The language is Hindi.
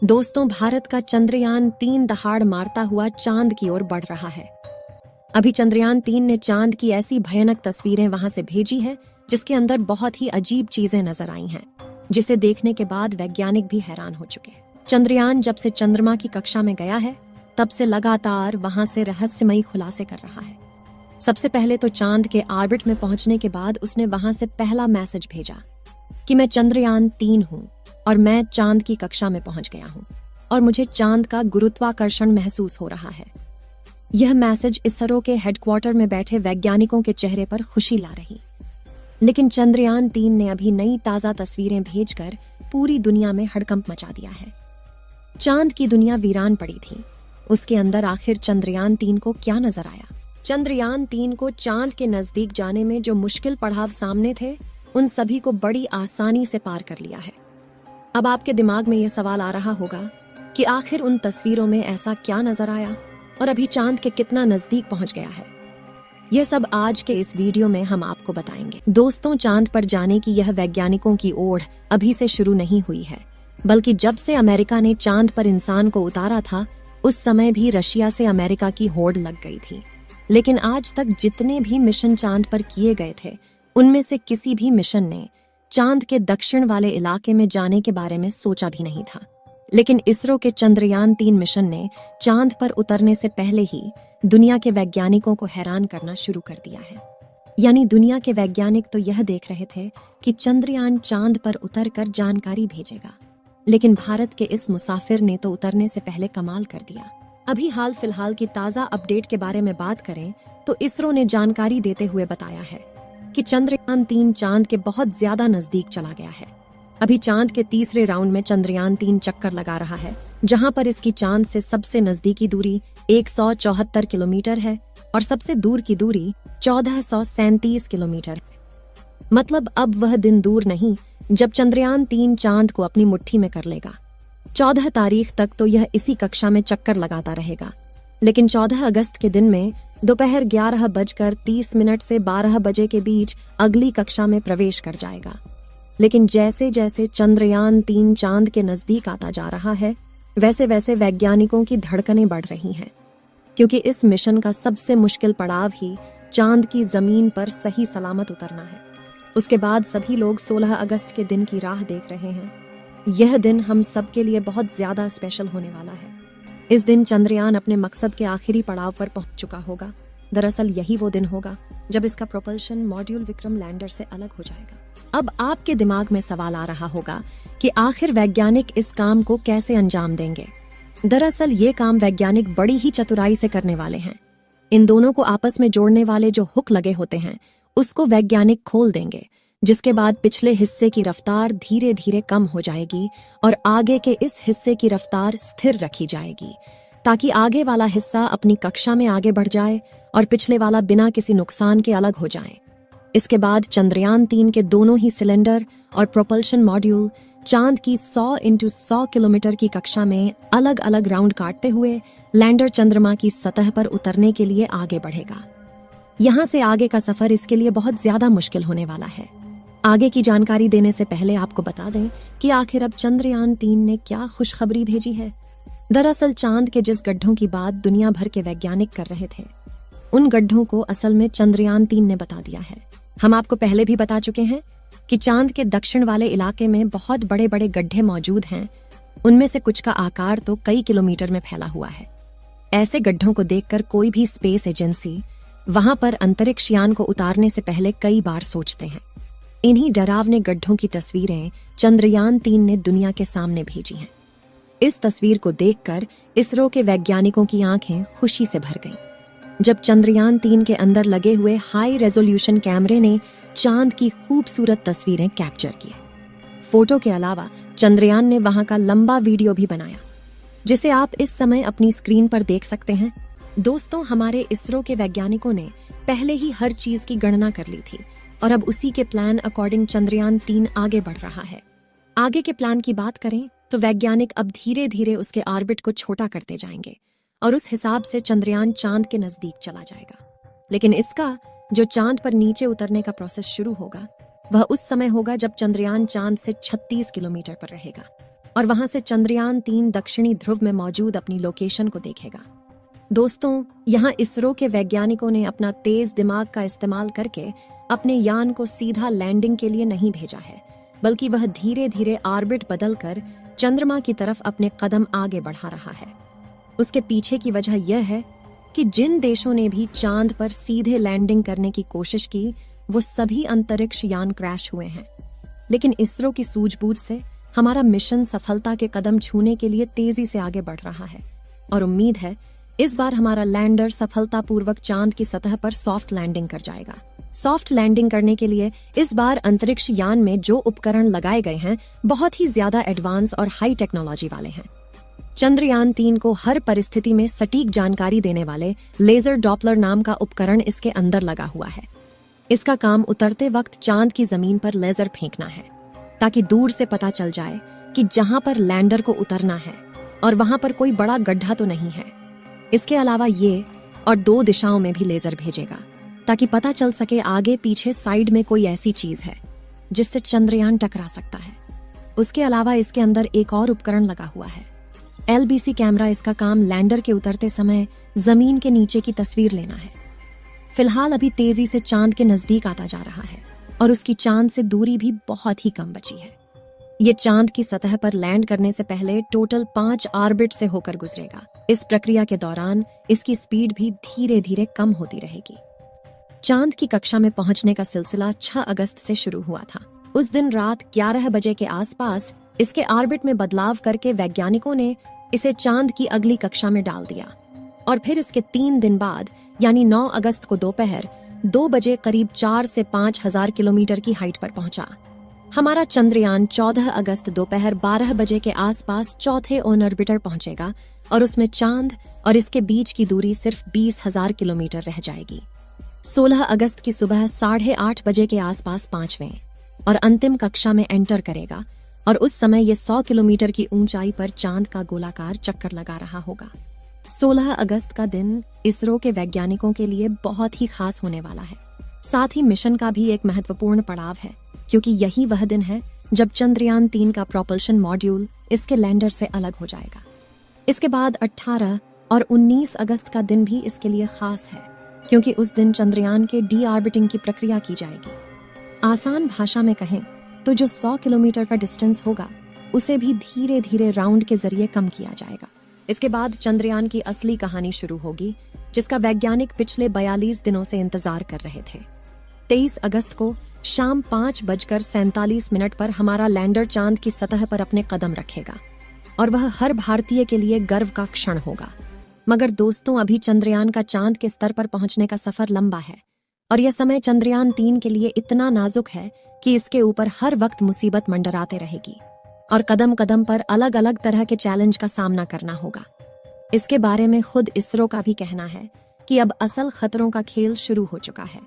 दोस्तों, भारत का चंद्रयान-3 दहाड़ मारता हुआ चांद की ओर बढ़ रहा है। अभी चंद्रयान-3 ने चांद की ऐसी भयानक तस्वीरें वहां से भेजी है जिसके अंदर बहुत ही अजीब चीजें नजर आई हैं, जिसे देखने के बाद वैज्ञानिक भी हैरान हो चुके हैं। चंद्रयान जब से चंद्रमा की कक्षा में गया है तब से लगातार वहां से रहस्यमयी खुलासे कर रहा है। सबसे पहले तो चांद के ऑर्बिट में पहुंचने के बाद उसने वहां से पहला मैसेज भेजा कि मैं चंद्रयान-3 हूं और मैं चांद की कक्षा में पहुंच गया हूं और मुझे चांद का गुरुत्वाकर्षण महसूस हो रहा है। यह मैसेज इसरो के हेडक्वार्टर में बैठे वैज्ञानिकों के चेहरे पर खुशी ला रही। लेकिन चंद्रयान-3 ने अभी नई ताजा तस्वीरें भेजकर पूरी दुनिया में हड़कंप मचा दिया है। चांद की दुनिया वीरान पड़ी थी। उसके अंदर आखिर चंद्रयान-3 को क्या नजर आया? चंद्रयान-3 को चांद के नजदीक जाने में जो मुश्किल पड़ाव सामने थे, उन सभी को बड़ी आसानी से पार कर लिया है। अब आपके दिमाग में यह सवाल आ रहा होगा कि आखिर उन तस्वीरों में ऐसा क्या नजर आया और अभी चांद के कितना नजदीक पहुंच गया है। यह सब आज के इस वीडियो में हम आपको बताएंगे। दोस्तों, चांद पर जाने की यह वैज्ञानिकों की ओढ़ अभी से शुरू नहीं हुई है, बल्कि जब से अमेरिका ने चांद पर इंसान को उतारा था उस समय भी रशिया से अमेरिका की होड़ लग गई थी। लेकिन आज तक जितने भी मिशन चांद पर किए गए थे उनमें से किसी भी मिशन ने चांद के दक्षिण वाले इलाके में जाने के बारे में सोचा भी नहीं था। लेकिन इसरो के चंद्रयान-3 मिशन ने चांद पर उतरने से पहले ही दुनिया के वैज्ञानिकों को हैरान करना शुरू कर दिया है। यानी दुनिया के वैज्ञानिक तो यह देख रहे थे कि चंद्रयान चांद पर उतरकर जानकारी भेजेगा, लेकिन भारत के इस मुसाफिर ने तो उतरने से पहले कमाल कर दिया। अभी हाल फिलहाल की ताजा अपडेट के बारे में बात करें तो इसरो ने जानकारी देते हुए बताया है कि चंद्रयान-3 चांद के बहुत ज्यादा नजदीक चला गया है। अभी चांद के तीसरे राउंड में चंद्रयान-3 चक्कर लगा रहा है, जहां पर इसकी चांद से सबसे नजदीकी दूरी 174 किलोमीटर है और सबसे दूर की दूरी 1437 किलोमीटर है। मतलब अब वह दिन दूर नहीं जब चंद्रयान-3 चांद को अपनी मुट्ठी में कर लेगा। 14 तारीख तक तो यह इसी कक्षा में चक्कर लगाता रहेगा, लेकिन 14 अगस्त के दिन में दोपहर 11:30 से 12 बजे के बीच अगली कक्षा में प्रवेश कर जाएगा। लेकिन जैसे जैसे चंद्रयान-3 चांद के नजदीक आता जा रहा है, वैसे वैसे वैज्ञानिकों की धड़कनें बढ़ रही हैं, क्योंकि इस मिशन का सबसे मुश्किल पड़ाव ही चांद की जमीन पर सही सलामत उतरना है। उसके बाद सभी लोग 16 अगस्त के दिन की राह देख रहे हैं। यह दिन हम सब के लिए बहुत ज्यादा स्पेशल होने वाला है। इस दिन चंद्रयान अपने मकसद के आखिरी पड़ाव पर पहुंच चुका होगा। दरअसल यही वो दिन होगा जब इसका प्रोपल्शन मॉड्यूल विक्रम लैंडर से अलग हो जाएगा। अब आपके दिमाग में सवाल आ रहा होगा कि आखिर वैज्ञानिक इस काम को कैसे अंजाम देंगे। दरअसल ये काम वैज्ञानिक बड़ी ही चतुराई से करने वाले हैं। इन दोनों को आपस में जोड़ने वाले जो हुक लगे होते हैं उसको वैज्ञानिक खोल देंगे, जिसके बाद पिछले हिस्से की रफ्तार धीरे धीरे कम हो जाएगी और आगे के इस हिस्से की रफ्तार स्थिर रखी जाएगी, ताकि आगे वाला हिस्सा अपनी कक्षा में आगे बढ़ जाए और पिछले वाला बिना किसी नुकसान के अलग हो जाए। इसके बाद चंद्रयान-3 के दोनों ही सिलेंडर और प्रोपल्शन मॉड्यूल चांद की 100 × 100 किलोमीटर की कक्षा में अलग अलग राउंड काटते हुए लैंडर चंद्रमा की सतह पर उतरने के लिए आगे बढ़ेगा। यहाँ से आगे का सफर इसके लिए बहुत ज्यादा मुश्किल होने वाला है। आगे की जानकारी देने से पहले आपको बता दें कि आखिर अब चंद्रयान-3 ने क्या खुशखबरी भेजी है। दरअसल चांद के जिस गड्ढों की बात दुनिया भर के वैज्ञानिक कर रहे थे, उन गड्ढों को असल में चंद्रयान-3 ने बता दिया है। हम आपको पहले भी बता चुके हैं कि चांद के दक्षिण वाले इलाके में बहुत बड़े बड़े गड्ढे मौजूद हैं। उनमें से कुछ का आकार तो कई किलोमीटर में फैला हुआ है। ऐसे गड्ढों को देखकर कोई भी स्पेस एजेंसी वहां पर अंतरिक्ष यान को उतारने से पहले कई बार सोचते हैं। इन्हीं डरावने गड्ढों की तस्वीरें चंद्रयान-3 ने दुनिया के सामने भेजी हैं। इस तस्वीर को देखकर इसरो के वैज्ञानिकों की आंखें खुशी से भर गईं, जब चंद्रयान-3 के अंदर लगे हुए हाई रेजोल्यूशन कैमरे ने चांद की खूबसूरत तस्वीरें कैप्चर की। फोटो के अलावा चंद्रयान ने वहां का लंबा वीडियो भी बनाया, जिसे आप इस समय अपनी स्क्रीन पर देख सकते हैं। दोस्तों, हमारे इसरो के वैज्ञानिकों ने पहले ही हर चीज की गणना कर ली थी और अब उसी के प्लान अकॉर्डिंग चंद्रयान-3 आगे बढ़ रहा है। आगे के प्लान की बात करें तो वैज्ञानिक अब धीरे धीरे उसके ऑर्बिट को छोटा करते जाएंगे और उस हिसाब से चंद्रयान चांद के नजदीक चला जाएगा। लेकिन इसका जो चांद पर नीचे उतरने का प्रोसेस शुरू होगा, वह उस समय होगा जब चंद्रयान चांद से 36 किलोमीटर पर रहेगा। और वहां से चंद्रयान-3 दक्षिणी ध्रुव में मौजूद अपनी लोकेशन को देखेगा। दोस्तों, यहाँ इसरो के वैज्ञानिकों ने अपना तेज दिमाग का इस्तेमाल करके अपने यान को सीधा लैंडिंग के लिए नहीं भेजा है, बल्कि वह धीरे धीरे ऑर्बिट बदलकर चंद्रमा की तरफ अपने कदम आगे बढ़ा रहा है। उसके पीछे की वजह यह है कि जिन देशों ने भी चांद पर सीधे लैंडिंग करने की कोशिश की, वो सभी अंतरिक्ष यान क्रैश हुए हैं। लेकिन इसरो की सूझबूझ से हमारा मिशन सफलता के कदम छूने के लिए तेजी से आगे बढ़ रहा है और उम्मीद है इस बार हमारा लैंडर सफलतापूर्वक चांद की सतह पर सॉफ्ट लैंडिंग कर जाएगा। सॉफ्ट लैंडिंग करने के लिए इस बार अंतरिक्ष यान में जो उपकरण लगाए गए हैं बहुत ही ज्यादा एडवांस और हाई टेक्नोलॉजी वाले हैं। चंद्रयान-3 को हर परिस्थिति में सटीक जानकारी देने वाले लेजर डॉपलर नाम का उपकरण इसके अंदर लगा हुआ है। इसका काम उतरते वक्त चांद की जमीन पर लेजर फेंकना है, ताकि दूर से पता चल जाए कि जहां पर लैंडर को उतरना है और वहां पर कोई बड़ा गड्ढा तो नहीं है। इसके अलावा ये और 2 दिशाओं में भी लेजर भेजेगा, ताकि पता चल सके आगे पीछे साइड में कोई ऐसी चीज है जिससे चंद्रयान टकरा सकता है। उसके अलावा इसके अंदर एक और उपकरण लगा हुआ है, LBC कैमरा। इसका काम लैंडर के उतरते समय जमीन के नीचे की तस्वीर लेना है। फिलहाल अभी तेजी से चांद के नजदीक आता जा रहा है और उसकी चांद से दूरी भी बहुत ही कम बची है। ये चांद की सतह पर लैंड करने से पहले टोटल 5 ऑर्बिट से होकर गुजरेगा। इस प्रक्रिया के दौरान इसकी स्पीड भी धीरे धीरे कम होती रहेगी। चांद की कक्षा में पहुंचने का सिलसिला 6 अगस्त से शुरू हुआ था। उस दिन रात 11 बजे के आसपास इसके ऑर्बिट में बदलाव करके वैज्ञानिकों ने इसे चांद की अगली कक्षा में डाल दिया और फिर इसके 3 दिन बाद यानी 9 अगस्त को दोपहर 2 बजे करीब 4 से 5 हजार किलोमीटर की हाइट पर पहुंचा। हमारा चंद्रयान 14 अगस्त दोपहर 12 बजे के आसपास चौथे ऑन ऑर्बिटर पहुंचेगा और उसमें चांद और इसके बीच की दूरी सिर्फ 20,000 किलोमीटर रह जाएगी। 16 अगस्त की सुबह 8:30 बजे के आसपास 5वें और अंतिम कक्षा में एंटर करेगा और उस समय ये 100 किलोमीटर की ऊंचाई पर चांद का गोलाकार चक्कर लगा रहा होगा। 16 अगस्त का दिन इसरो के वैज्ञानिकों के लिए बहुत ही खास होने वाला है। साथ ही मिशन का भी एक महत्वपूर्ण पड़ाव है, क्योंकि यही वह दिन है जब चंद्रयान-3 का प्रोपल्शन मॉड्यूल इसके लैंडर से अलग हो जाएगा। इसके बाद 18 और 19 अगस्त का दिन भी इसके लिए खास है, क्योंकि उस दिन चंद्रयान के डी-ऑर्बिटिंग की प्रक्रिया की जाएगी। आसान भाषा में कहें तो जो 100 किलोमीटर का डिस्टेंस होगा उसे भी धीरे धीरे राउंड के जरिए कम किया जाएगा। इसके बाद चंद्रयान की असली कहानी शुरू होगी, जिसका वैज्ञानिक पिछले 42 दिनों से इंतजार कर रहे थे। 23 अगस्त को शाम 5:47 पर हमारा लैंडर चांद की सतह पर अपने कदम रखेगा और वह हर भारतीय के लिए गर्व का क्षण होगा। मगर दोस्तों, अभी चंद्रयान का चांद के स्तर पर पहुंचने का सफर लंबा है और यह समय चंद्रयान-3 के लिए इतना नाजुक है कि इसके ऊपर हर वक्त मुसीबत मंडराते रहेगी और कदम कदम पर अलग अलग तरह के चैलेंज का सामना करना होगा। इसके बारे में खुद इसरो का भी कहना है कि अब असल खतरों का खेल शुरू हो चुका है